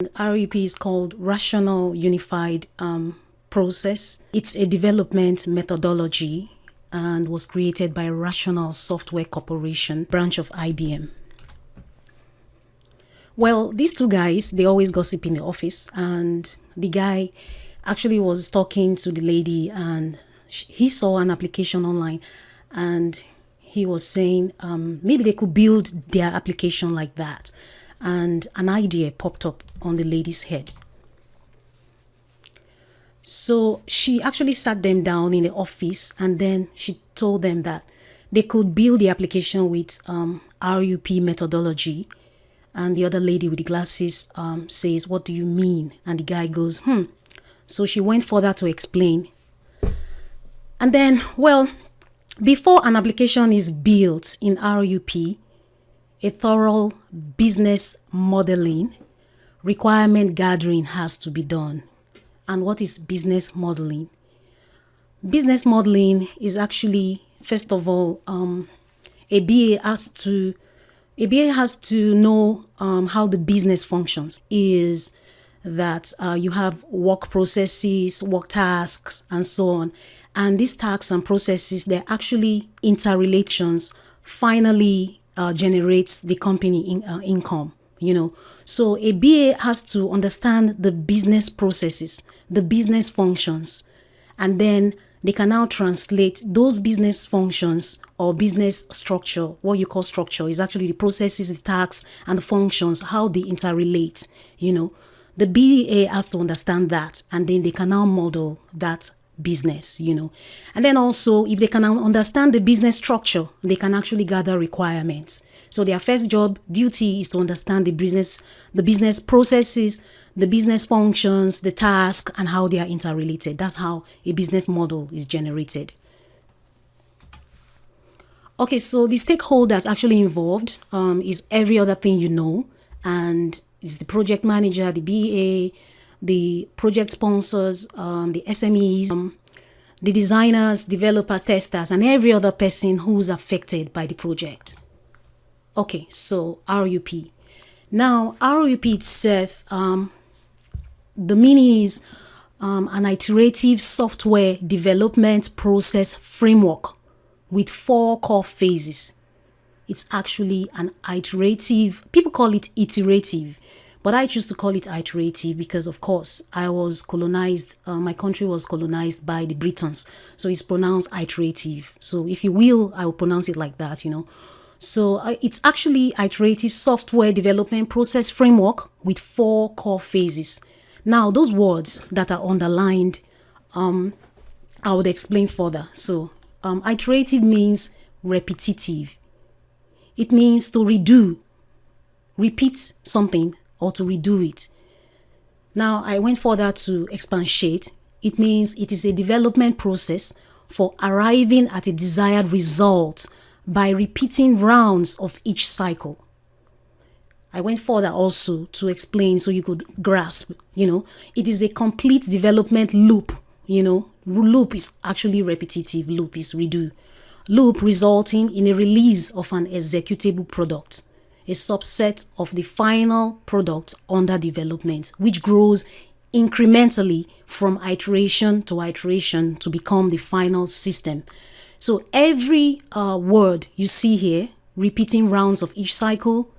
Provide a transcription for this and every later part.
RUP is called Rational Unified Process. It's a development methodology and was created by Rational Software Corporation, branch of IBM. Well, these two guys, they always gossip in the office, and the guy actually was talking to the lady, and he saw an application online, and he was saying maybe they could build their application like that. And an idea popped up on the lady's head. So she actually sat them down in the office, and then she told them that they could build the application with RUP methodology. And the other lady with the glasses says, "What do you mean?" And the guy goes, So she went further to explain. And then, well, before an application is built in RUP, a thorough business modeling, requirement gathering has to be done. And what is business modeling? Business modeling is actually, first of all, a BA has to know how the business functions. Is that you have work processes, work tasks, and so on. And these tasks and processes, they're actually interrelations, finally generates the company income, So a BA has to understand the business processes, the business functions, and then they can now translate those business functions or business structure. What you call structure is actually the processes, the tasks, and the functions, how they interrelate, The BA has to understand that, and then they can now model that business, And then also, if they can understand the business structure, they can actually gather requirements. So their first job duty is to understand the business processes, the business functions, the task, and how they are interrelated. That's how a business model is generated. Okay, so the stakeholders actually involved is every other thing and it's the project manager, the BA, the project sponsors, the SMEs, the designers, developers, testers, and every other person who's affected by the project. Okay, so RUP. Now, RUP itself, the meaning is an iterative software development process framework with 4 core phases. It's actually an iterative, people call it iterative, but I choose to call it iterative because, of course, I was colonized, my country was colonized by the Britons. So it's pronounced iterative. So if you will, I will pronounce it like that, So it's actually iterative software development process framework with 4 core phases. Now, those words that are underlined, I would explain further. So iterative means repetitive. It means to repeat something, or to redo it. Now, I went further to expatiate. It means it is a development process for arriving at a desired result by repeating rounds of each cycle. I went further also to explain so you could grasp, it is a complete development loop, Loop is actually repetitive, loop is redo. Loop resulting in a release of an executable product, a subset of the final product under development, which grows incrementally from iteration to become the final system. So every word you see here, repeating rounds of each cycle,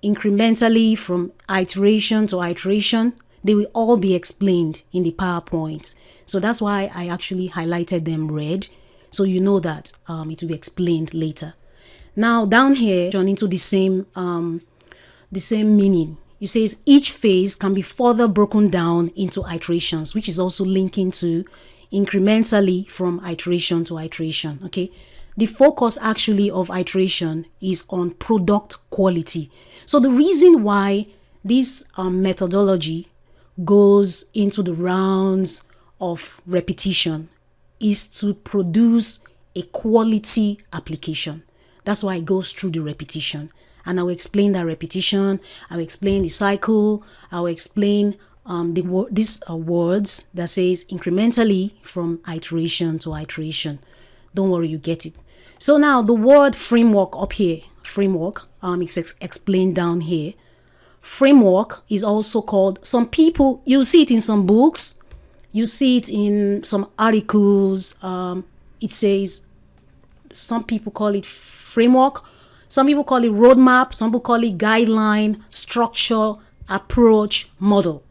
incrementally from iteration to iteration, they will all be explained in the PowerPoint. So that's why I actually highlighted them red, so you know that it will be explained later. Now down here, into the same meaning. It says each phase can be further broken down into iterations, which is also linking to incrementally from iteration to iteration. Okay, the focus actually of iteration is on product quality. So the reason why this methodology goes into the rounds of repetition is to produce a quality application. That's why it goes through the repetition. And I will explain that repetition. I will explain the cycle. I will explain these words that says incrementally from iteration to iteration. Don't worry, you get it. So now the word framework up here, framework, is explained down here. framework is also called, some people, you see it in some books, you see it in some articles. It says, some people call it framework, some people call it roadmap, some people call it guideline, structure, approach, model.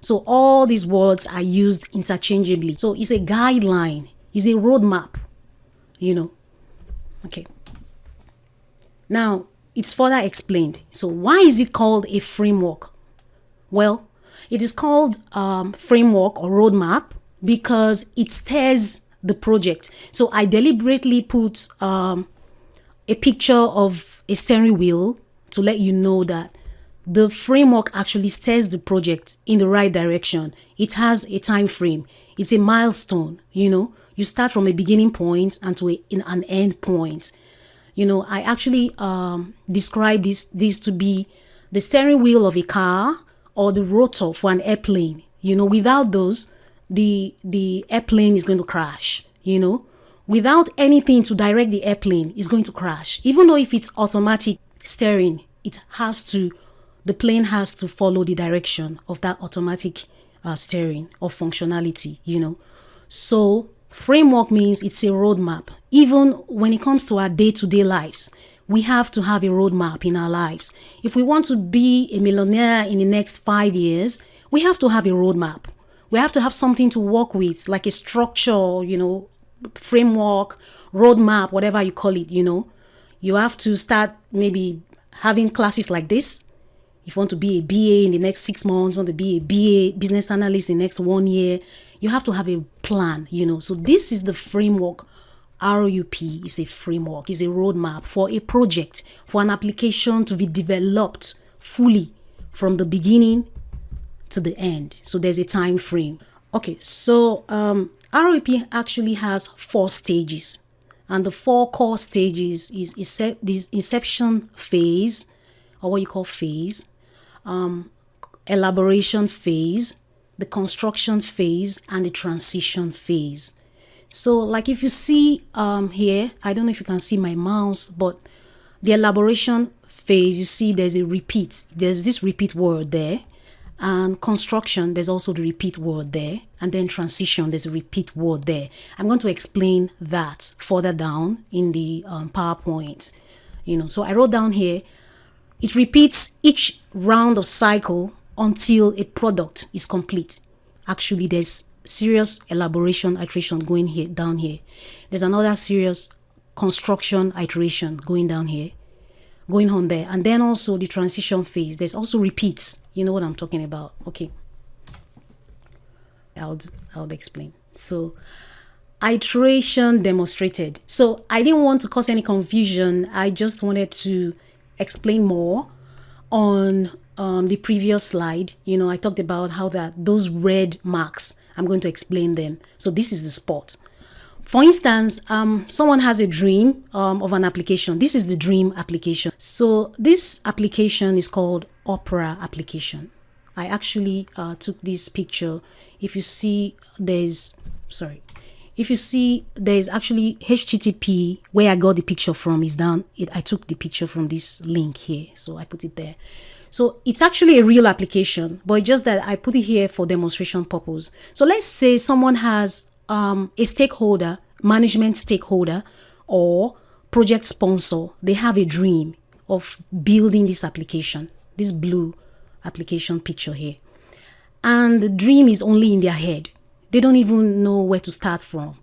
So all these words are used interchangeably. So it's a guideline, it's a roadmap, Okay. Now, it's further explained. So why is it called a framework? Well, it is called framework or roadmap because it steers the project. So I deliberately put a picture of a steering wheel to let you know that the framework actually steers the project in the right direction. It has a time frame. It's a milestone, You start from a beginning point and to an end point. I actually describe this to be the steering wheel of a car or the rotor for an airplane. Without those, the airplane is going to crash. Without anything to direct the airplane, it's going to crash. Even though if it's automatic steering, the plane has to follow the direction of that automatic steering or functionality. So framework means it's a roadmap. Even when it comes to our day-to-day lives, we have to have a roadmap in our lives. If we want to be a millionaire in the next 5 years, we have to have a roadmap. We have to have something to work with, like a structure, framework, roadmap, whatever you call it, You have to start maybe having classes like this. If you want to be a BA in the next 6 months, want to be a BA business analyst in the next 1 year, you have to have a plan, So this is the framework. RUP is a framework, is a roadmap for a project, for an application to be developed fully from the beginning to the end. So there's a time frame. Okay, so RUP actually has 4 stages. And the 4 core stages is this Inception Phase, or what you call phase, Elaboration Phase, the Construction Phase, and the Transition Phase. So like if you see here, I don't know if you can see my mouse, but the Elaboration Phase, you see there's a repeat. There's this repeat word there. And construction, there's also the repeat word there. And then transition, there's a repeat word there. I'm going to explain that further down in the PowerPoint. So I wrote down here, it repeats each round of cycle until a product is complete. Actually, there's serious elaboration iteration going here, down here. There's another serious construction iteration going down here, going on there. And then also the transition phase, there's also repeats. You know what I'm talking about. Okay, I'll explain. So iteration demonstrated. So I didn't want to cause any confusion. I just wanted to explain more on the previous slide. I talked about how those red marks, I'm going to explain them. So this is the spot. For instance, someone has a dream of an application. This is the dream application. So this application is called Opera application. I actually took this picture. If you see, there's actually HTTP, where I got the picture from is down. I took the picture from this link here. So I put it there. So it's actually a real application, but it's just that I put it here for demonstration purpose. So let's say someone has a stakeholder, management stakeholder, or project sponsor. They have a dream of building this application, this blue application picture here. And the dream is only in their head. They don't even know where to start from.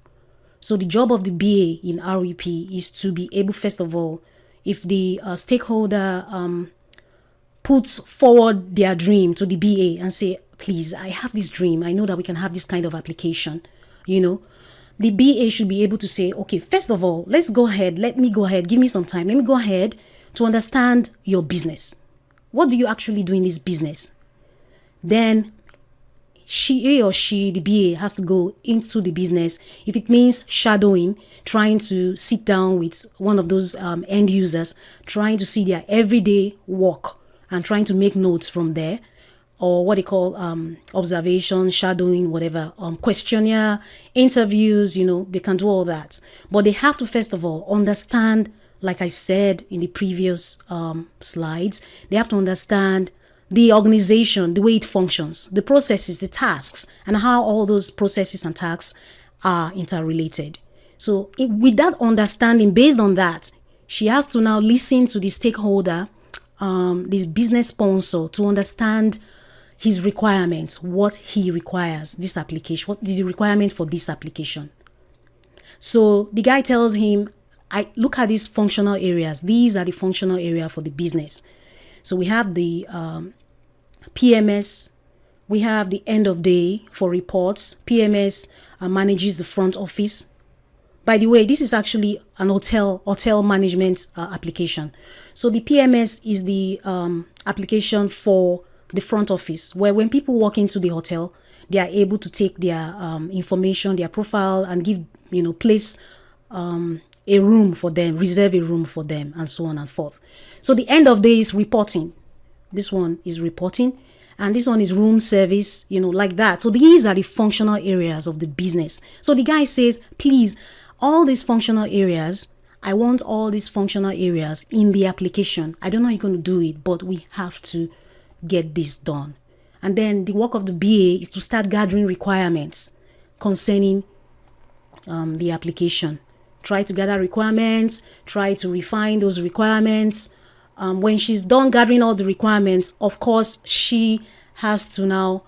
So the job of the BA in RUP is to be able, first of all, if the stakeholder puts forward their dream to the BA and say, please, I have this dream. I know that we can have this kind of application, The BA should be able to say, okay, first of all, let me go ahead, give me some time. Let me go ahead to understand your business. What do you actually do in this business? Then he or she, the BA, has to go into the business. If it means shadowing, trying to sit down with one of those end users, trying to see their everyday work and trying to make notes from there, or what they call observation, shadowing, whatever, questionnaire, interviews, they can do all that. But they have to, first of all, understand, like I said in the previous slides, they have to understand the organization, the way it functions, the processes, the tasks, and how all those processes and tasks are interrelated. So with that understanding, based on that, she has to now listen to the stakeholder, this business sponsor, to understand his requirements, what he requires, this application, what is the requirement for this application. So the guy tells him, I look at these functional areas. These are the functional area for the business. So we have the PMS, we have the end of day for reports. PMS manages the front office. By the way, this is actually an hotel management application. So the PMS is the application for the front office, where when people walk into the hotel, they are able to take their information, their profile, and give, place a room for them, reserve a room for them, and so on and forth. So the end of day is reporting. This one is reporting, and this one is room service, like that. So these are the functional areas of the business. So the guy says, please, all these functional areas, I want all these functional areas in the application. I don't know how you're going to do it, but we have to get this done. And then the work of the BA is to start gathering requirements concerning the application. Try to gather requirements, try to refine those requirements. When she's done gathering all the requirements, of course, she has to now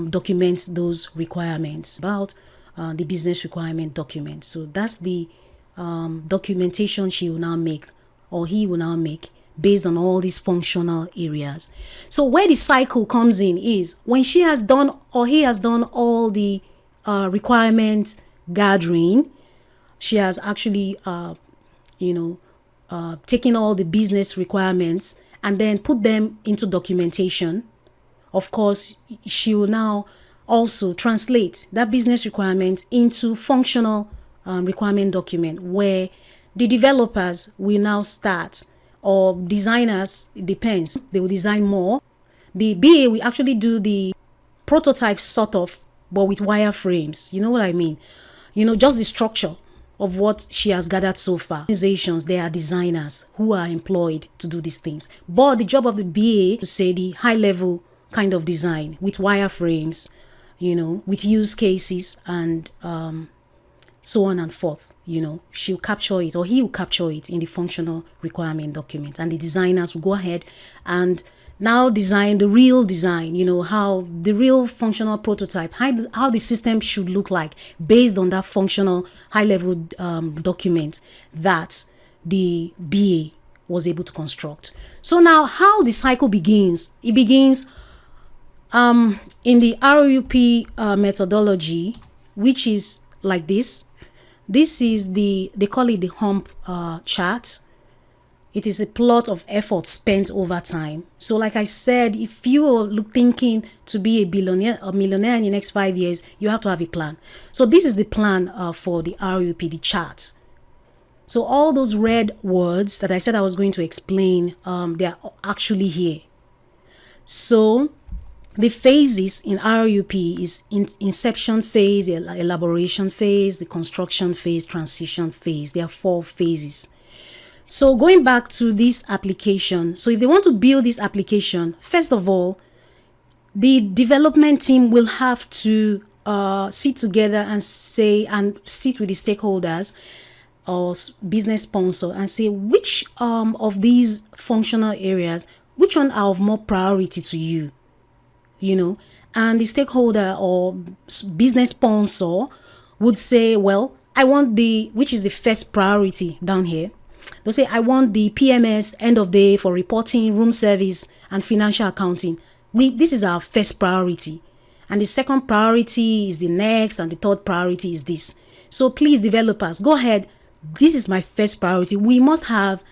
document those requirements about the business requirement document. So that's the documentation she will now make, or he will now make, based on all these functional areas. So where the cycle comes in is when she has done, or he has done, all the requirement gathering. She has actually taken all the business requirements and then put them into documentation. Of course, she will now also translate that business requirement into functional requirement document, where the developers will now start, or designers, it depends, they will design more. The BA will actually do the prototype sort of, but with wireframes. You know what I mean? Just the structure of what she has gathered so far. Organizations, they are designers who are employed to do these things. But the job of the BA is to say the high level kind of design with wireframes, with use cases and so on and forth. She'll capture it, or he will capture it in the functional requirement document. And the designers will go ahead and now design the real design, how the real functional prototype, how the system should look like based on that functional high-level document that the BA was able to construct. So now how the cycle begins, it begins in the RUP methodology, which is like this. This is they call it the Hump chart. It is a plot of effort spent over time. So like I said, if you are thinking to be a millionaire in the next 5 years, you have to have a plan. So this is the plan for the RUP, the chart. So all those red words that I said I was going to explain, they are actually here. So the phases in RUP is Inception Phase, Elaboration Phase, the Construction Phase, Transition Phase. There are 4 phases. So going back to this application, so if they want to build this application, first of all, the development team will have to sit together and sit with the stakeholders or business sponsor and say which of these functional areas, which one are of more priority to you, and the stakeholder or business sponsor would say, well, I want which is the first priority down here. They'll say, I want the PMS, end of day for reporting, room service, and financial accounting. This is our first priority. And the second priority is the next, and the third priority is this. So please, developers, go ahead. This is my first priority. We must have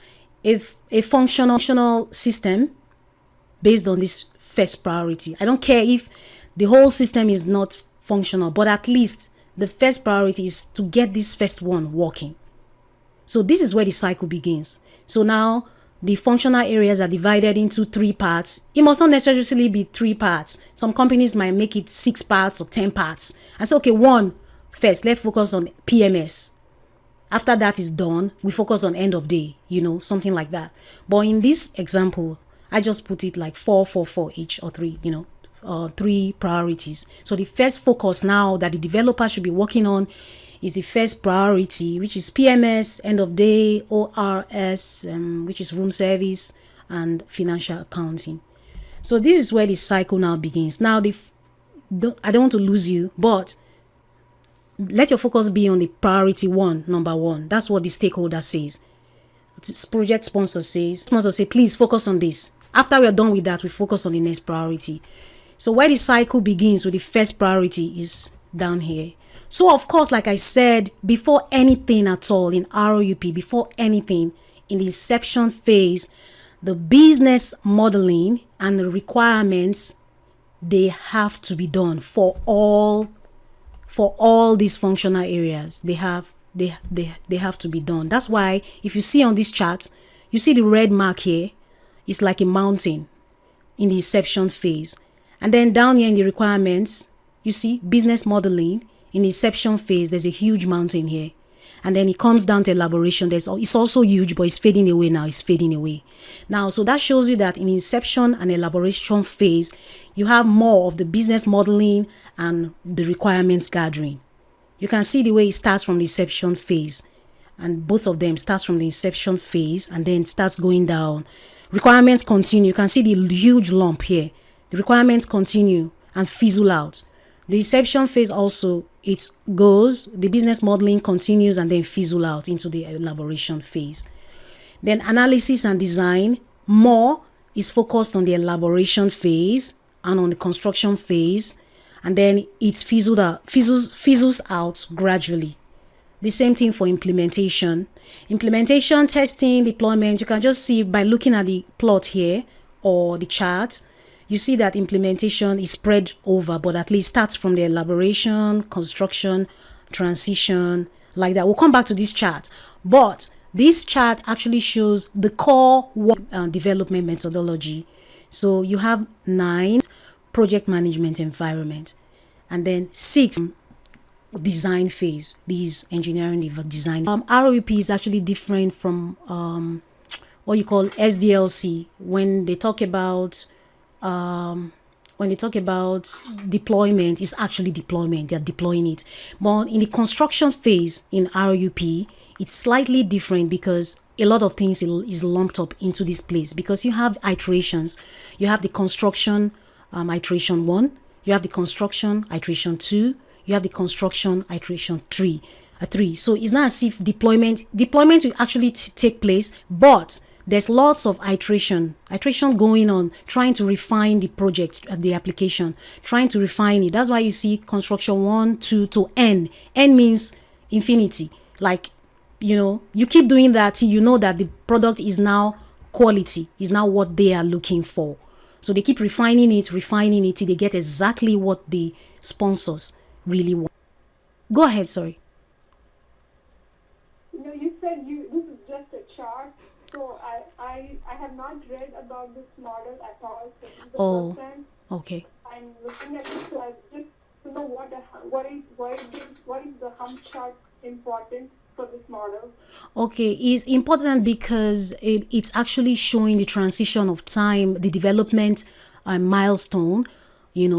a functional system based on this first priority. I don't care if the whole system is not functional, but at least the first priority is to get this first one working. So this is where the cycle begins. So now the functional areas are divided into 3 parts. It must not necessarily be 3 parts. Some companies might make it 6 parts or 10 parts. And so, okay, first, let's focus on PMS. After that is done, we focus on end of day, something like that. But in this example, I just put it like 4, 4, 4 each, or 3, 3 priorities. So the first focus now that the developer should be working on is the first priority, which is PMS, end of day, ORS, which is room service, and financial accounting. So this is where the cycle now begins. Now, I don't want to lose you, but let your focus be on the priority one, number 1. That's what the stakeholder says. Project sponsor says, please focus on this. After we're done with that, we focus on the next priority. So where the cycle begins with the first priority is down here. So of course, like I said, before anything at all in RUP, before anything in the inception phase, the business modeling and the requirements, they have to be done for all these functional areas. They have to be done. That's why if you see on this chart, you see the red mark here. It's like a mountain in the inception phase. And then down here in the requirements, you see business modeling. In the inception phase, there's a huge mountain here. And then it comes down to elaboration. It's also huge, but it's fading away now. It's fading away. Now, so that shows you that in inception and elaboration phase, you have more of the business modeling and the requirements gathering. You can see the way it starts from the inception phase. And both of them starts from the inception phase and then starts going down. Requirements continue. You can see the huge lump here. The requirements continue and fizzle out. The inception phase also, the business modeling continues and then fizzle out into the elaboration phase. Then analysis and design, more is focused on the elaboration phase and on the construction phase, and then it fizzles out gradually. The same thing for implementation. Implementation, testing, deployment, you can just see by looking at the plot here or the chart, you see that implementation is spread over, but at least starts from the elaboration, construction, transition, like that. We'll come back to this chart. But this chart actually shows the core development methodology. So you have 9, project management environment, and then 6, design phase, these engineering design. RUP is actually different from what you call SDLC. When they talk about deployment, it's actually deployment. They're deploying it. But in the construction phase in RUP, it's slightly different because a lot of things is lumped up into this place, because you have iterations. You have the construction iteration 1, you have the construction iteration 2, you have the construction iteration 3. So it's not as if deployment will actually take place, but there's lots of iteration going on, trying to refine the project, the application, trying to refine it. That's why you see construction 1, 2 to N. N means infinity. Like, you keep doing that till you know that the product is now quality, is now what they are looking for. So they keep refining it till they get exactly what the sponsors really want. Go ahead, sorry. You said this is just a chart. So I have not read about this model at all. So this is the first time okay. I'm looking at it. So I just to know why is the Hump chart important for this model? Okay, it's important because it's actually showing the transition of time, the development milestone,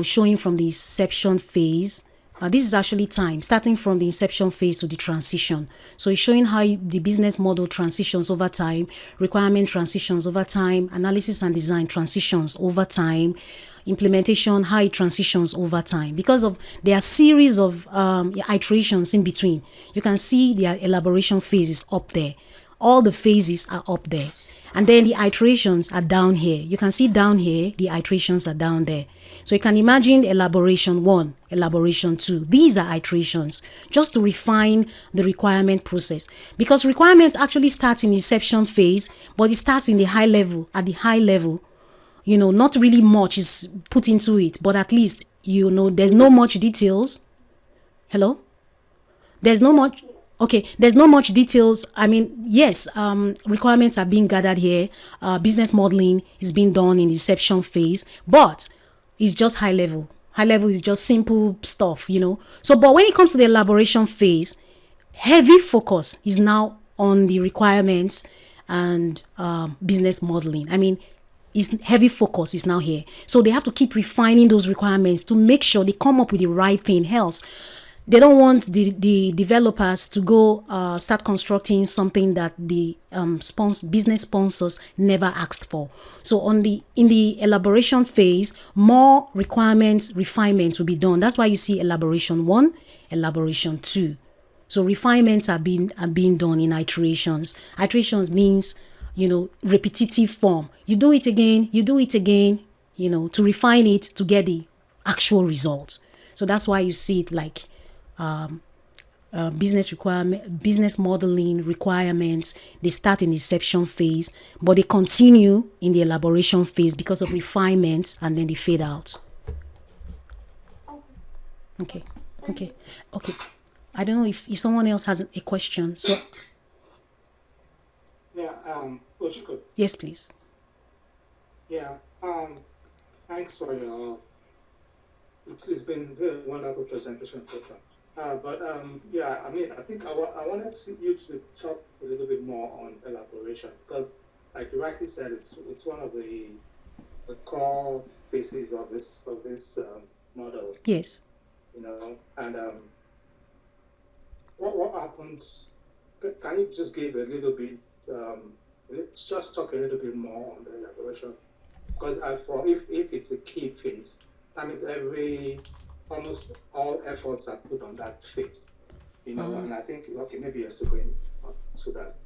showing from the inception phase. This is actually time, starting from the inception phase to the transition. So it's showing how the business model transitions over time, requirement transitions over time, analysis and design transitions over time, implementation, how it transitions over time. Because there are series of iterations in between. You can see the elaboration phase is up there. All the phases are up there. And then the iterations are down here. You can see down here, the iterations are down there. So you can imagine elaboration 1, elaboration 2. These are iterations just to refine the requirement process. Because requirements actually starts in inception phase, but it starts in the high level, at the high level. Not really much is put into it, but at least, there's no much details. Hello? There's no much... Okay, there's not much details. I mean, yes, requirements are being gathered here. Business modeling is being done in the inception phase, but it's just high level. High level is just simple stuff, So, but when it comes to the elaboration phase, heavy focus is now on the requirements and business modeling. I mean, is heavy focus is now here. So they have to keep refining those requirements to make sure they come up with the right thing. Else, they don't want the developers to go start constructing something that the business sponsors never asked for. So in the elaboration phase, more requirements, refinements will be done. That's why you see elaboration 1, elaboration 2. So refinements are being done in iterations. Iterations means, repetitive form. You do it again, to refine it to get the actual result. So that's why you see it like business modeling requirements. They start in the inception phase, but they continue in the elaboration phase because of refinements, and then they fade out. Okay. I don't know if someone else has a question. So Yeah, Ochiko. yes, please. Yeah, thanks for your. It's been a very wonderful presentation so far. Yeah, I mean, I think I wanted you to talk a little bit more on elaboration because, like you rightly said, it's one of the core phases of this model. Yes. And what happens? Can you just give a little bit? Just talk a little bit more on the elaboration, because if it's a key phase, that means almost all efforts are put on that phase, and I think maybe you're still going to that,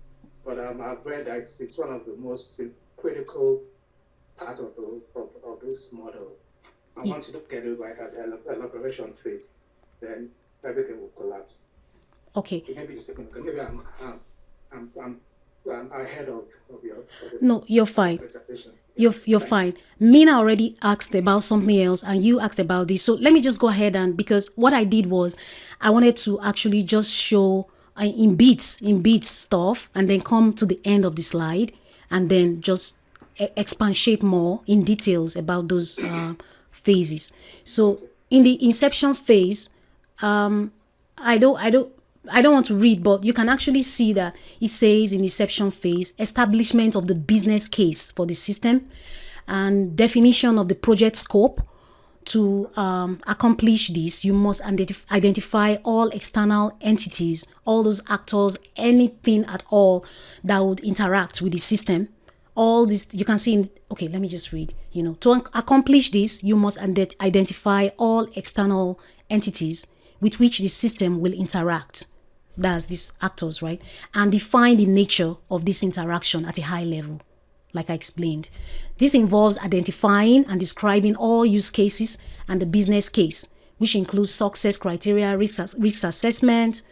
but I've read that it's one of the most critical part of this model. Once you get it right at the elaboration phase, then everything will collapse. Okay. Maybe I'm ahead of your. No, you're fine. You're fine. Mina already asked about something else, and you asked about this. So let me just go ahead, and because what I did was I wanted to actually just show in bits stuff, and then come to the end of the slide, and then just expatiate more in details about those phases. So in the inception phase, I don't want to read, but you can actually see that it says in the inception phase, establishment of the business case for the system and definition of the project scope. To accomplish this, you must identify all external entities, all those actors, anything at all that would interact with the system. All this you can see okay, let me just read. To accomplish this, you must identify all external entities with which the system will interact. That's these actors, right? And define the nature of this interaction at a high level, like I explained. This involves identifying and describing all use cases and the business case, which includes success criteria, risk assessment,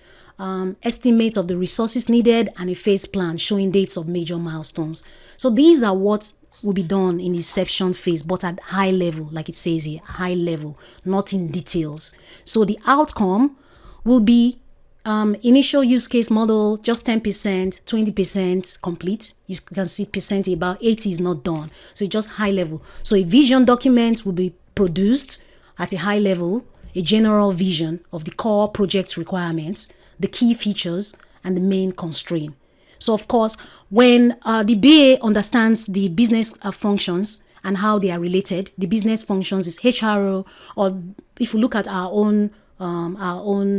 estimate of the resources needed, and a phase plan showing dates of major milestones. So these are what will be done in the inception phase, but at high level, like it says here, high level, not in details. So the outcome will be initial use case model, just 10%, 20% complete. You can see percent about 80 is not done. So just high level. So a vision document will be produced at a high level, a general vision of the core project requirements, the key features, and the main constraint. So of course, when the BA understands the business functions and how they are related, the business functions is HRO, or if you look at our own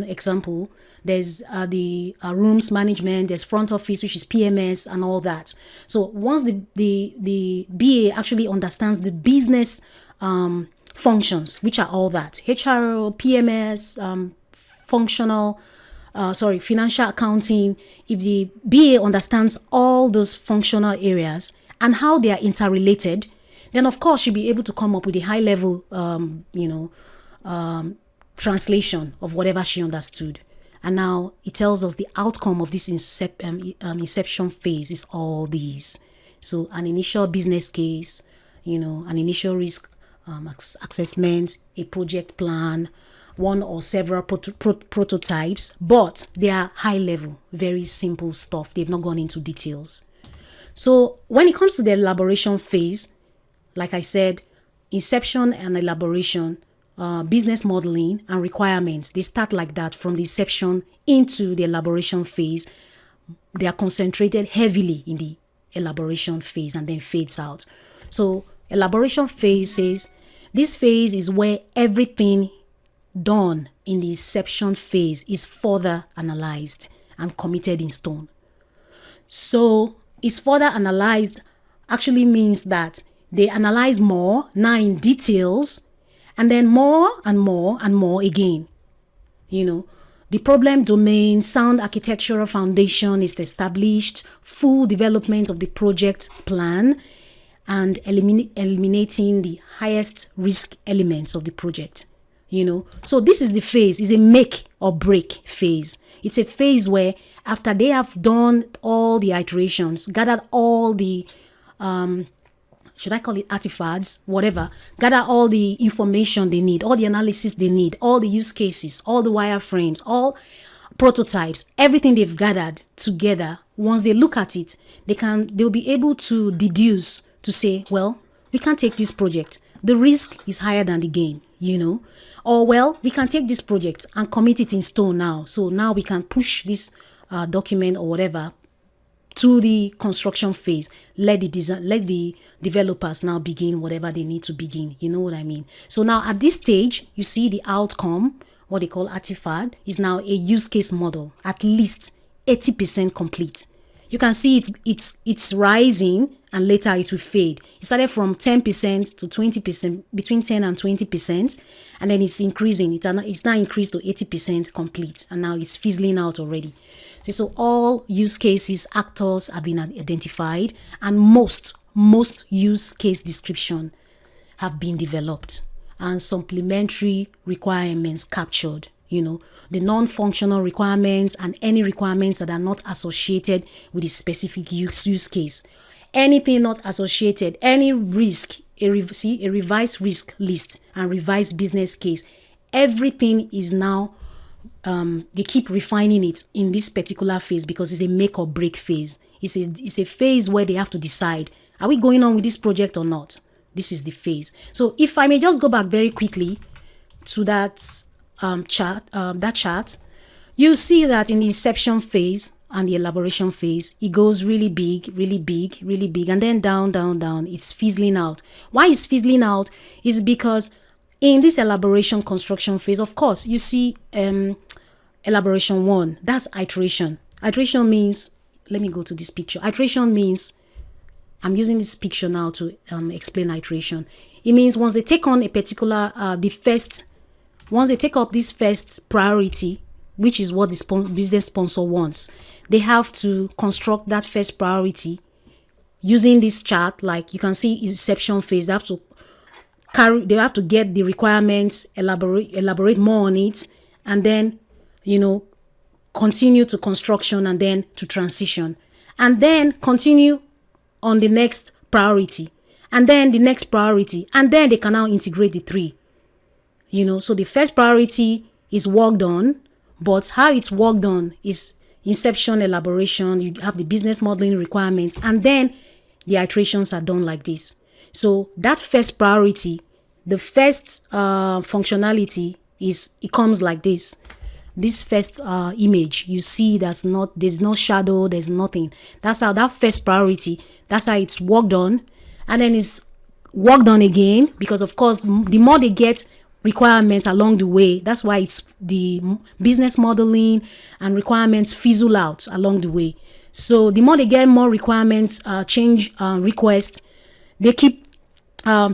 example, there's the rooms management, there's front office, which is PMS and all that. So once the BA actually understands the business functions, which are all that, HRO, PMS, financial accounting, if the BA understands all those functional areas and how they are interrelated, then of course she'll be able to come up with a high level, translation of whatever she understood. And now it tells us the outcome of this inception phase is all these. So an initial business case, an initial risk assessment, a project plan, one or several prototypes, but they are high level, very simple stuff. They've not gone into details. So when it comes to the elaboration phase, like I said, inception and elaboration, business modeling and requirements, they start like that from the inception into the elaboration phase. They are concentrated heavily in the elaboration phase and then fades out. So elaboration phase says this phase is where everything done in the inception phase is further analyzed and committed in stone. So it's further analyzed actually means that they analyze more, now in details, and then more and more and more again. The problem domain, sound architectural foundation is established, full development of the project plan, and eliminating the highest risk elements of the project. So this is the phase, is a make or break phase. It's a phase where after they have done all the iterations, gathered all the should I call it artifacts, whatever, gather all the information they need, all the analysis they need, all the use cases, all the wireframes, all prototypes, everything they've gathered together. Once they look at it, they'll be able to deduce, to say, well, we can't take this project. The risk is higher than the gain, Or, well, we can take this project and commit it in stone now. So now we can push this document or whatever to the construction phase. Let the developers now begin whatever they need to begin. You know what I mean? So now at this stage, you see the outcome, what they call artifact, is now a use case model, at least 80% complete. You can see it's rising, and later it will fade. It started from 10% to 20%, between 10 and 20%, and then it's increasing. It's now increased to 80% complete, and now it's fizzling out already. So all use cases, actors have been identified, and most use case description have been developed, and supplementary requirements captured. The non-functional requirements and any requirements that are not associated with the specific use case. Anything not associated, any risk, a revised risk list and revised business case, everything is now, they keep refining it in this particular phase because it's a make or break phase. It's a phase where they have to decide, are we going on with this project or not? This is the phase. So if I may just go back very quickly to that chart, you see that in the inception phase and the elaboration phase, it goes really big, and then down. It's fizzling out. Why it's fizzling out is because in this elaboration construction phase, of course, you see elaboration 1, that's iteration. Iteration means, let me go to this picture. Iteration means, I'm using this picture now to explain iteration. It means once they take on a particular, once they take up this first priority, which is what the business sponsor wants, they have to construct that first priority using this chart. Like you can see, inception phase. They have to get the requirements, elaborate more on it, and then continue to construction, and then to transition, and then continue on the next priority, and then the next priority, and then they can now integrate the 3. So the first priority is worked on, but how it's worked on is inception, elaboration, you have the business modeling requirements, and then the iterations are done like this. So that first priority, the first functionality it comes like this. This first image, you see there's no shadow, there's nothing. That's how that first priority, that's how it's worked on, and then it's worked on again, because of course the more they get requirements along the way, that's why it's the business modeling and requirements fizzle out along the way. So the more they get more requirements, change requests, they keep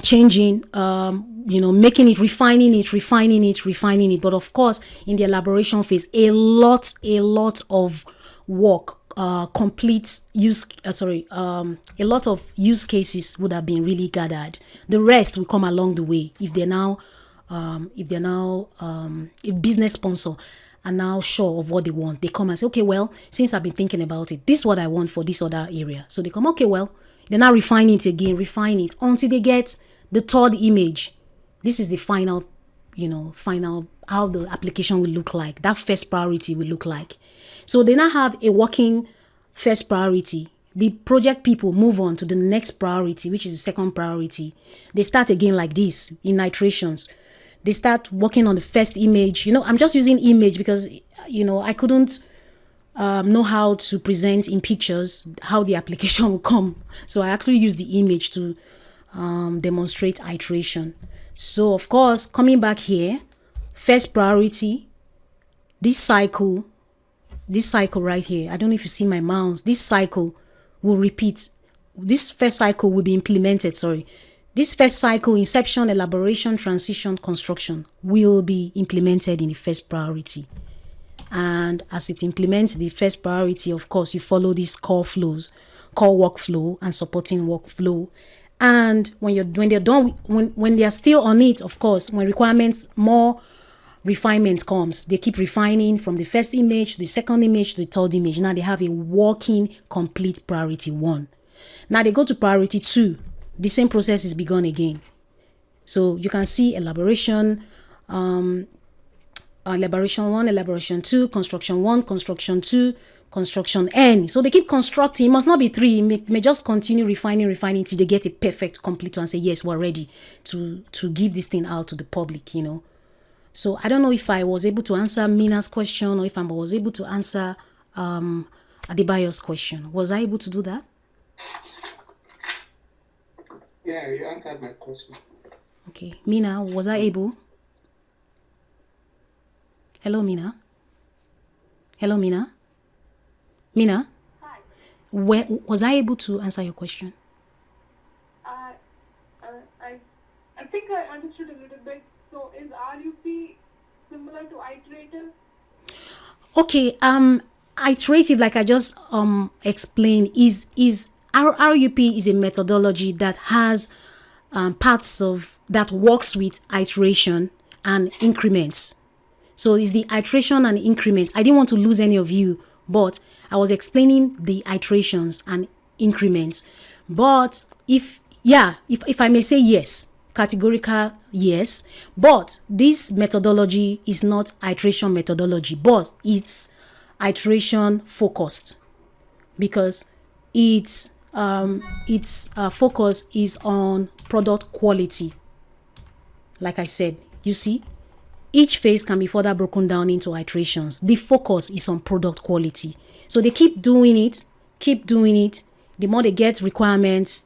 changing, making it, refining it. But of course, in the elaboration phase, a lot of work, a lot of use cases would have been really gathered. The rest will come along the way if business sponsor are now sure of what they want. They come and say, okay, well, since I've been thinking about it, this is what I want for this other area. So they come, okay, well, they now refine it until they get the third image. This is the final how the application will look like. That first priority will look like. So they now have a working first priority. The project people move on to the next priority, which is the second priority. They start again like this in iterations. They start working on the first image. I'm just using image because, I couldn't know how to present in pictures how the application will come. So I actually use the image to demonstrate iteration. So of course, coming back here, first priority, this cycle right here, I don't know if you see my mouse, this cycle will repeat. This first cycle will be implemented, this first cycle, inception, elaboration, transition, construction, will be implemented in the first priority. And as it implements the first priority, of course, you follow these core workflow and supporting workflow. And when they're done, when they are still on it, of course, when requirements, more refinement comes, they keep refining from the first image to the second image to the third image. Now they have a working complete priority 1. Now they go to priority 2. The same process is begun again. So you can see elaboration, elaboration 1, elaboration 2, construction 1, construction 2, construction N. So they keep constructing. It must not be 3. It may just continue refining till they get a perfect complete one and say, yes, we're ready to give this thing out to the public, So I don't know if I was able to answer Mina's question or if I was able to answer Adebayo's question. Was I able to do that? Yeah, you answered my question. Okay. Mina, was I able? Hello, Mina. Hello, Mina. Mina? Hi. Was I able to answer your question? I think I understood a little bit. So is RUP similar to iterative? Okay, iterative, like I just explained, is RUP is a methodology that has parts of that works with iteration and increments. So it's the iteration and increments. I didn't want to lose any of you, but I was explaining the iterations and increments. But if I may say yes, categorical yes, but this methodology is not iteration methodology, but it's iteration focused, because its focus is on product quality. Like I said, you see, each phase can be further broken down into iterations. The focus is on product quality. So they keep doing it. The more they get requirements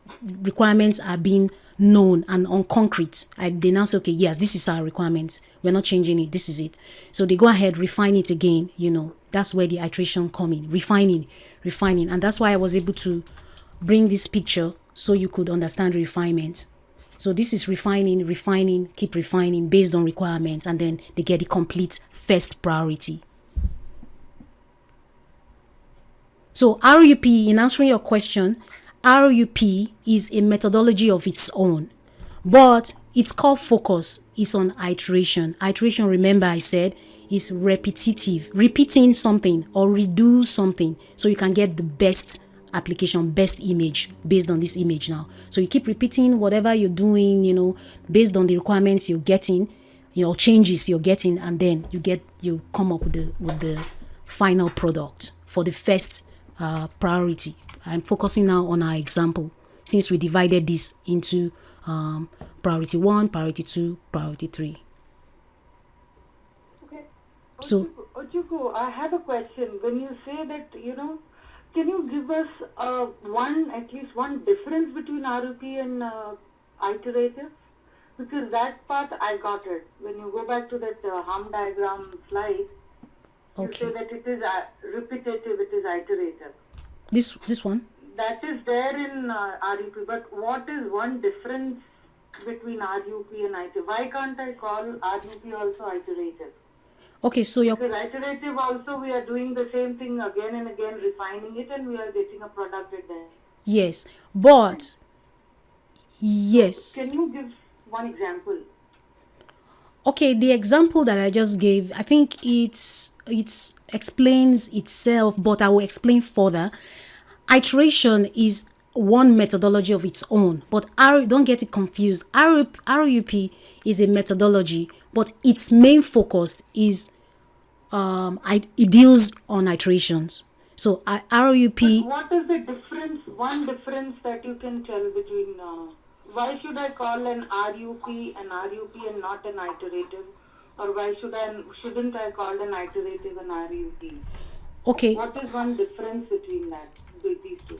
are being known and on concrete. They now say, okay, yes, this is our requirement. We're not changing it. This is it. So they go ahead, refine it again. That's where the iteration come in. Refining. And that's why I was able to bring this picture so you could understand refinement. So this is refining, keep refining based on requirements, and then they get the complete first priority. So RUP, in answering your question, RUP is a methodology of its own, but its core focus is on iteration. Iteration, remember I said, is repetitive, repeating something or redo something so you can get the best application, best image based on this image now. So you keep repeating whatever you're doing, based on the requirements you're getting, changes you're getting, and then you come up with the final product for the first priority. I'm focusing now on our example since we divided this into priority 1, priority 2, priority 3. Okay. So, Ochuku, I have a question. When you say that, can you give us at least one difference between RUP and iterative? Because that part I got it. When you go back to that Hump diagram slide, you say that it is repetitive, it is iterative. This one? That is there in RUP, but what is one difference between RUP and iterative? Why can't I call RUP also iterative? Okay, so because iterative also we are doing the same thing again and again, refining it, and we are getting a product at the end. Yes, but yes. Can you give one example? Okay, the example that I just gave, I think it explains itself, but I will explain further. Iteration is one methodology of its own, but don't get it confused. RUP is a methodology, but its main focus is it deals on iterations. So RUP. But what is the difference? One difference that you can tell between. Why should I call an RUP an RUP and not an iterative? Or why shouldn't I call an iterative an RUP? Okay. What is one difference between these two?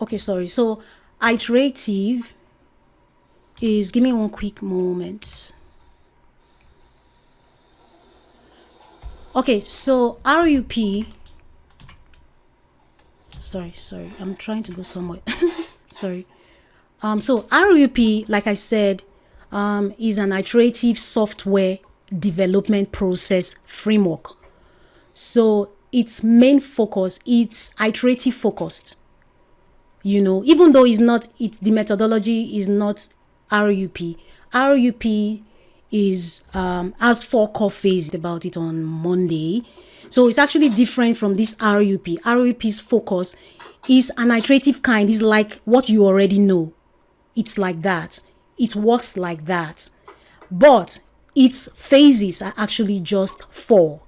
Okay, sorry. So iterative is, give me one quick moment. Okay, so RUP, sorry, I'm trying to go somewhere. Sorry. So RUP, like I said, is an iterative software development process framework. So its main focus, it's iterative focused. Even though the methodology is not RUP. RUP is has 4 core phases about it on Monday. So it's actually different from this RUP. RUP's focus is an iterative kind. It's like what you already know. It's like that. It works like that. But its phases are actually just 4.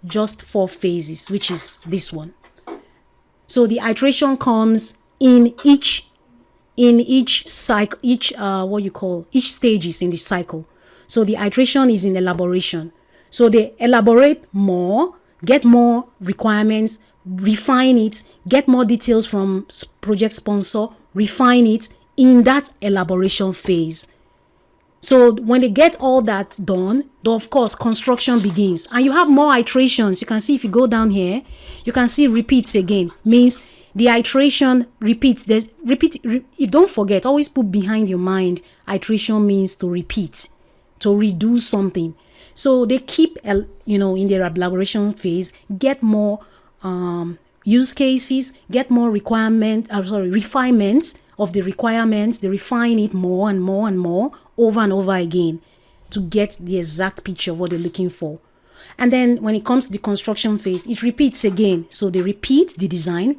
Just 4 phases, which is this one. So the iteration comes in each cycle, each stages in the cycle. So the iteration is in elaboration. So they elaborate more, get more requirements, refine it, get more details from project sponsor, refine it in that elaboration phase. So when they get all that done, then of course construction begins, and you have more iterations. You can see if you go down here, you can see repeats again. Means the iteration repeats. If don't forget, always put behind your mind, iteration means to repeat, to redo something. So they keep, in their elaboration phase, get more use cases, get more refinements of the requirements. They refine it more and more and more, over and over again, to get the exact picture of what they're looking for. And then when it comes to the construction phase, it repeats again. So they repeat the design,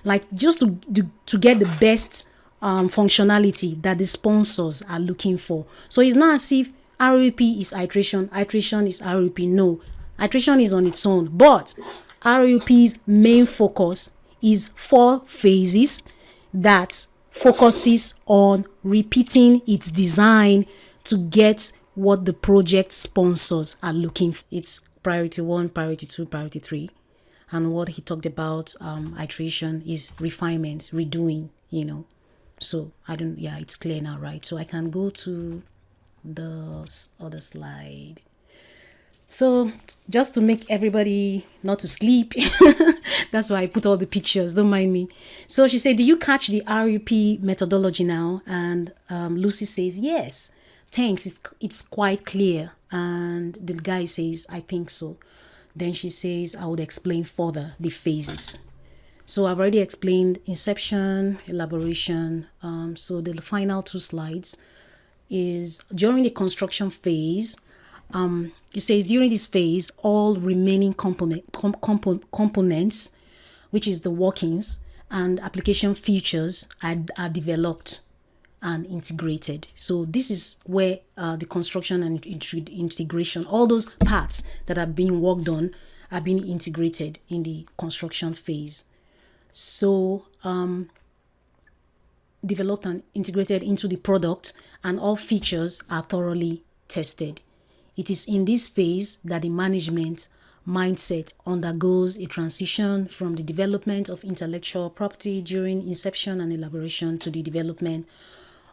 like just to get the best functionality that the sponsors are looking for. So it's not as if RUP is iteration is RUP. No, iteration is on its own. But RUP's main focus is 4 phases that focuses on repeating its design to get what the project sponsors are looking for. It's priority 1, priority 2, priority 3. And what he talked about, iteration, is refinement, redoing, So it's clear now, right? So I can go to the other slide. So just to make everybody not to sleep, that's why I put all the pictures, don't mind me. So she said, do you catch the RUP methodology now? And Lucy says, yes, thanks, it's quite clear. And the guy says, I think so. Then she says, I would explain further the phases. So I've already explained inception, elaboration. So the final 2 slides is during the construction phase. It says during this phase, all remaining components, which is the workings and application features, are developed and integrated. So this is where the construction and integration, all those parts that are being worked on, are being integrated in the construction phase. So developed and integrated into the product, and all features are thoroughly tested. It is in this phase that the management mindset undergoes a transition from the development of intellectual property during inception and elaboration to the development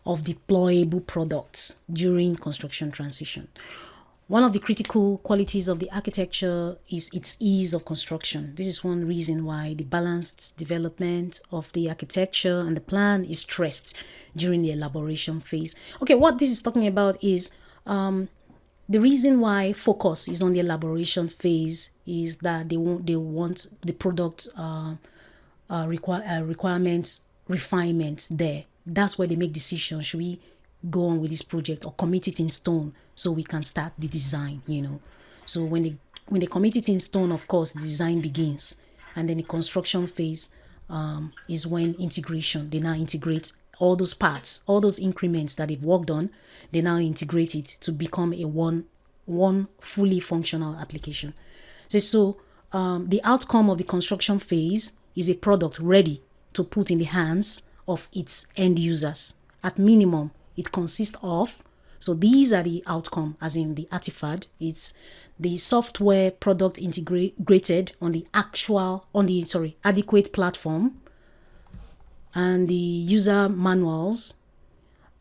of deployable products during construction transition. One of the critical qualities of the architecture is its ease of construction. This is one reason why the balanced development of the architecture and the plan is stressed during the elaboration phase. Okay, what this is talking about is the reason why focus is on the elaboration phase is that they want the product requirements refinement there. That's where they make decisions. Should we go on with this project or commit it in stone so we can start the design, So when they commit it in stone, of course, the design begins. And then the construction phase is when integration. They now integrate all those parts, all those increments that they've worked on. They now integrate it to become a one fully functional application. So the outcome of the construction phase is a product ready to put in the hands of its end users. At minimum, it consists of, so these are the outcome, as in the artifact. It's the software product integrated on the adequate platform, and the user manuals,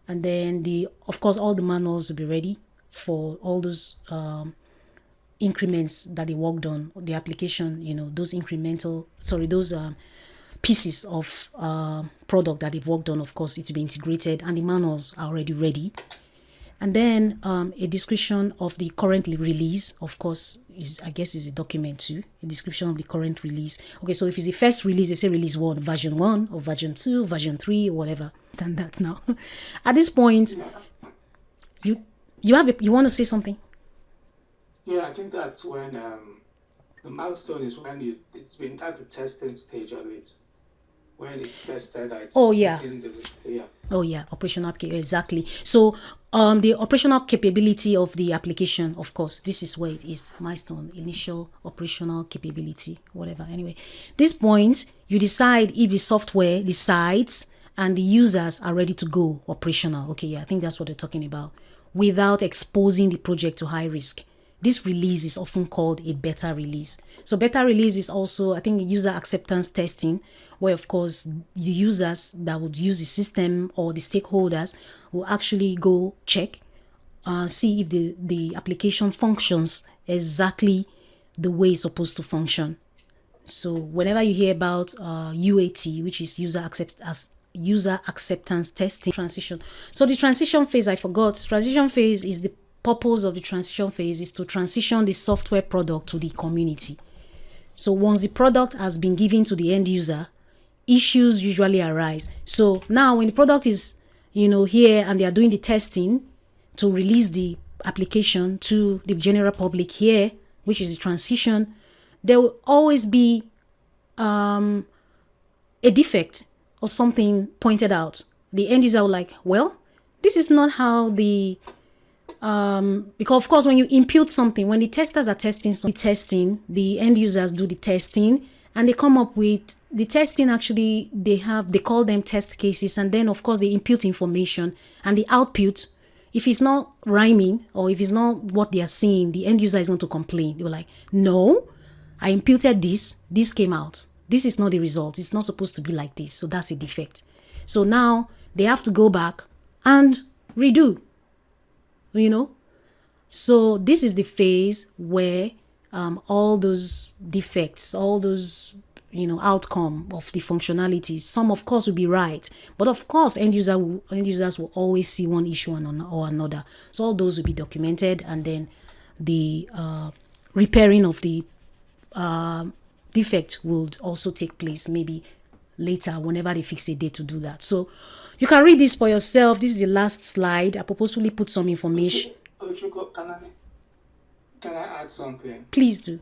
And then of course, all the manuals will be ready for all those increments that they worked on, the application, those those pieces of product that they've worked on. Of course, it will be integrated, and the manuals are already ready. And then a description of the current release, of course, is a document too. A description of the current release. Okay, so if it's the first release, they say release 1, version 1, or version 2, version 3, or whatever. Than that now. At this point, you want to say something? Yeah, I think that's when the milestone is when that's the testing stage of it. When it's tested, operational exactly. So the operational capability of the application, of course, this is where it is. Milestone, initial operational capability, whatever. Anyway, this point, you decide if the software, the sites, and the users are ready to go operational. Okay, yeah, I think that's what they're talking about. Without exposing the project to high risk. This release is often called a beta release. So beta release is also, I think, user acceptance testing, where of course the users that would use the system or the stakeholders will actually go check, see if the application functions exactly the way it's supposed to function. So whenever you hear about UAT, which is user acceptance testing, transition. So the transition phase, I forgot. Transition phase is the purpose of the transition phase is to transition the software product to the community. So once the product has been given to the end user, issues usually arise. So now when the product is, here and they are doing the testing to release the application to the general public here, which is the transition, there will always be a defect or something pointed out. The end user will like, well, this is not how the because of course when you impute something, when the testers are testing the end users do the testing and they come up with the testing. Actually they call them test cases, and then of course they impute information, and the output, if it's not rhyming or if it's not what they are seeing, the end user is going to complain. They were like, no, I imputed this came out, this is not the result, it's not supposed to be like this, so that's a defect. So now they have to go back and redo. So this is the phase where all those defects, all those outcome of the functionalities, some of course will be right, but of course end users will always see one issue or another. So all those will be documented, and then the repairing of the defect will also take place maybe later whenever they fix a date to do that. So you can read this for yourself. This is the last slide. I purposefully put some information. Can I add something? Please do.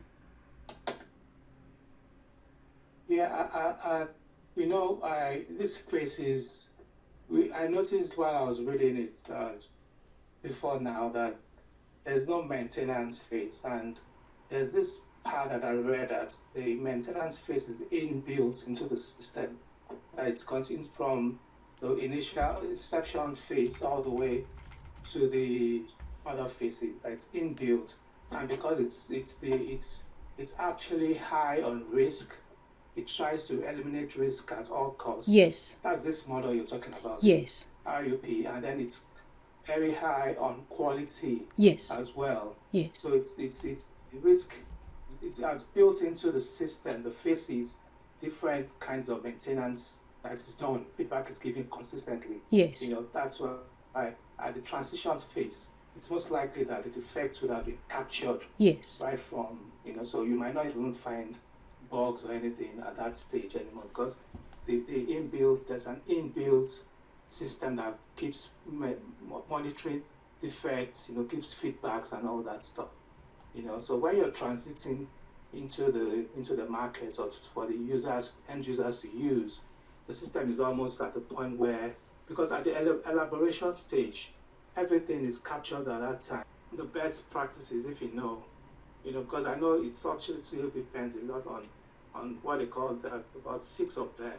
Yeah, this phase is. I noticed while I was reading it before now that there's no maintenance phase, and there's this part that I read that the maintenance phase is inbuilt into the system. It's continued from the initial inception phase all the way to the other phases. It's inbuilt, and because it's actually high on risk, it tries to eliminate risk at all costs. Yes. That's this model you're talking about. Yes. RUP, and then it's very high on quality. Yes. As well. Yes. So it's risk. It has built into the system, the phases, different kinds of maintenance that is done. Feedback is given consistently. Yes. That's why at the transition phase, it's most likely that the defect would have been captured. Yes. Right from, so you might not even find bugs or anything at that stage anymore, because there's an inbuilt system that keeps monitoring defects, keeps feedbacks and all that stuff. So when you're transiting into the market or for the end users to use, the system is almost at the point where, because at the elaboration stage, everything is captured at that time. The best practices, if because I know it's actually depends a lot on what they call that, about 6 of them.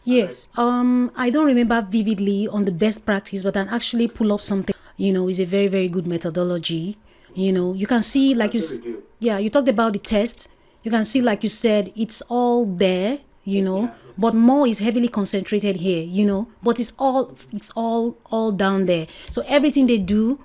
Yes. I don't remember vividly on the best practice, but I actually pull up something. Is a very, very good methodology. You can see, like you talked about the test. You can see, like you said, it's all there. but more is heavily concentrated here, you know, but it's all down there. So everything they do,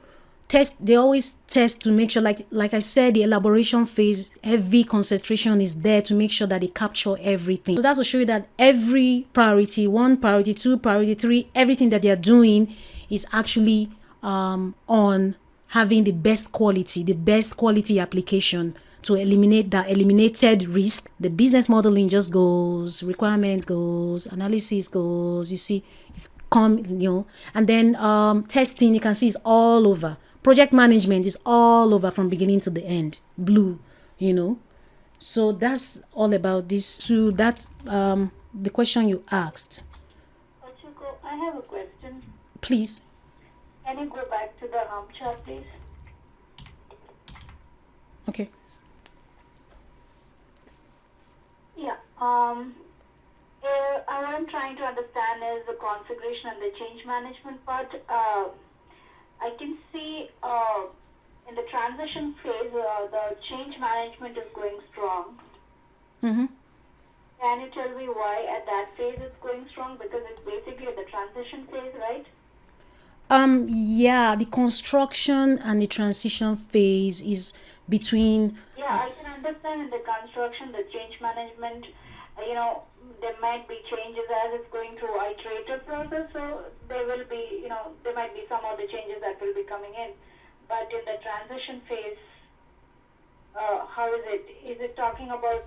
they always test to make sure, like I said, the elaboration phase, heavy concentration is there to make sure that they capture everything. So that's to show you that every priority 1, priority 2, priority 3, everything that they are doing is actually on having the best quality application to eliminate that eliminated risk. The business modeling just goes, requirements goes, analysis goes, you see, and then testing, you can see, is all over. Project management is all over from beginning to the end, blue, you know. So that's all about this. So that's the question you asked. Ochiko, I have a question. Please. Can you go back to the Hump chart, please? Okay. Yeah. What I'm trying to understand is the configuration and the change management part. I can see in the transition phase, the change management is going strong. Mm-hmm. Can you tell me why at that phase it's going strong? Because it's basically the transition phase, right? Yeah, the construction and the transition phase is between. Yeah, I can understand in the construction, the change management, there might be changes as it's going through iterative process, so there will be, there might be some other changes that will be coming in. But in the transition phase, how is it? Is it talking about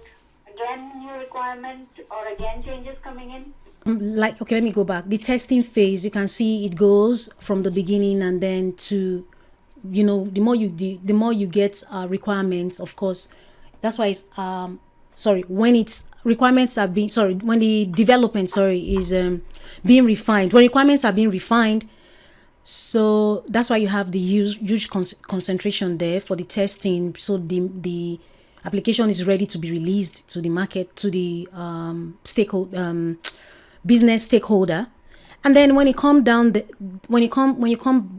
again new requirement or again changes coming in? Okay, let me go back. The testing phase, you can see it goes from the beginning and then to, the more you get requirements, of course. That's why it's when it's requirements are being when the development is being refined, when requirements are being refined, so that's why you have the huge concentration there for the testing, so the application is ready to be released to the market, to the business stakeholder. And then when you come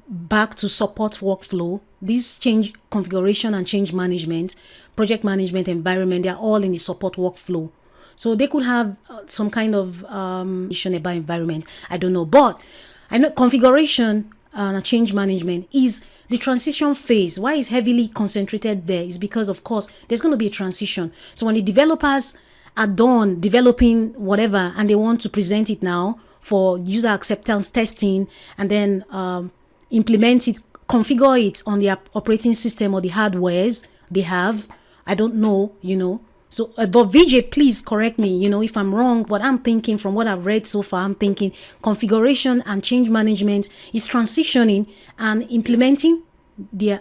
back to support workflow, this change configuration and change management, project management environment, they are all in the support workflow. So they could have some kind of environment. I don't know, but I know configuration and change management is the transition phase. Why it's heavily concentrated there is because, of course, there's going to be a transition. So when the developers are done developing whatever and they want to present it now for user acceptance testing and then implement it, configure it on the operating system or the hardwares they have. I don't know, So, but Vijay, please correct me, if I'm wrong. But I'm thinking from what I've read so far, I'm thinking configuration and change management is transitioning and implementing the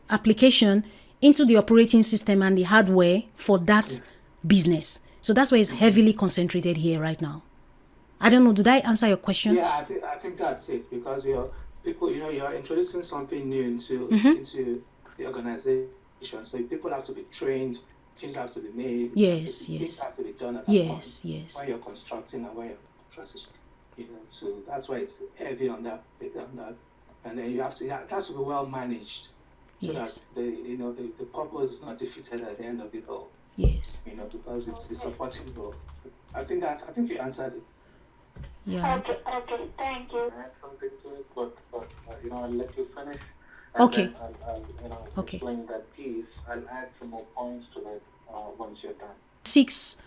application into the operating system and the hardware for that business. So that's why it's heavily concentrated here right now. I don't know. Did I answer your question? Yeah, I think that's it, because you're introducing something new into the organization. So people have to be trained, things have to be made. Yes. Things have to be done at that point when you're constructing and when you're transitioning. So that's why it's heavy on that. And then it has to be well managed, so that the purpose is not defeated at the end of it all. Yes. Because it's a supporting role. I think you answered it. Yeah. Okay, thank you. I have something to it, but I'll let you finish. Okay. Then I'll explain that piece. I'll add some more points to that once you're done. 6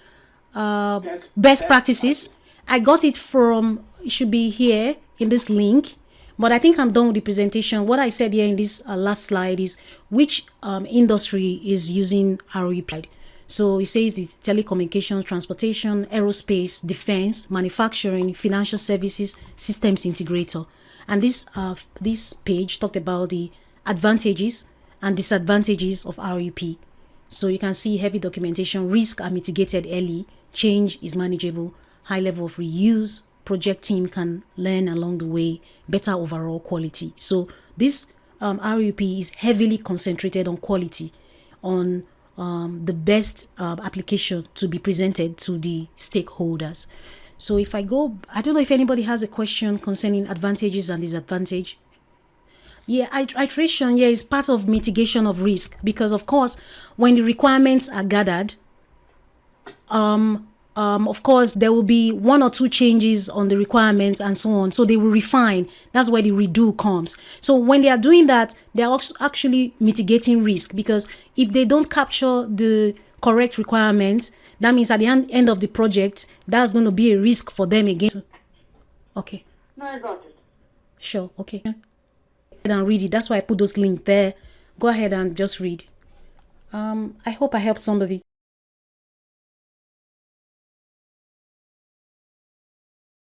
best practices. I got it it should be here in this link, but I think I'm done with the presentation. What I said here in this last slide is which industry is using RUP. So it says the telecommunications, transportation, aerospace, defense, manufacturing, financial services, systems integrator. And this page talked about the advantages and disadvantages of RUP. So you can see heavy documentation, risks are mitigated early, change is manageable, high level of reuse, project team can learn along the way, better overall quality. So this RUP is heavily concentrated on quality, on the best application to be presented to the stakeholders. So if I don't know if anybody has a question concerning advantages and disadvantage. Yeah, iteration is part of mitigation of risk, because of course when the requirements are gathered, of course, there will be 1 or 2 changes on the requirements and so on. So they will refine. That's where the redo comes. So when they are doing that, they are actually mitigating risk, because if they don't capture the correct requirements, that means at the end of the project, that's going to be a risk for them again. Okay. No, I got it. Sure. Okay. Go ahead and read it. That's why I put those links there. Go ahead and just read. I hope I helped somebody.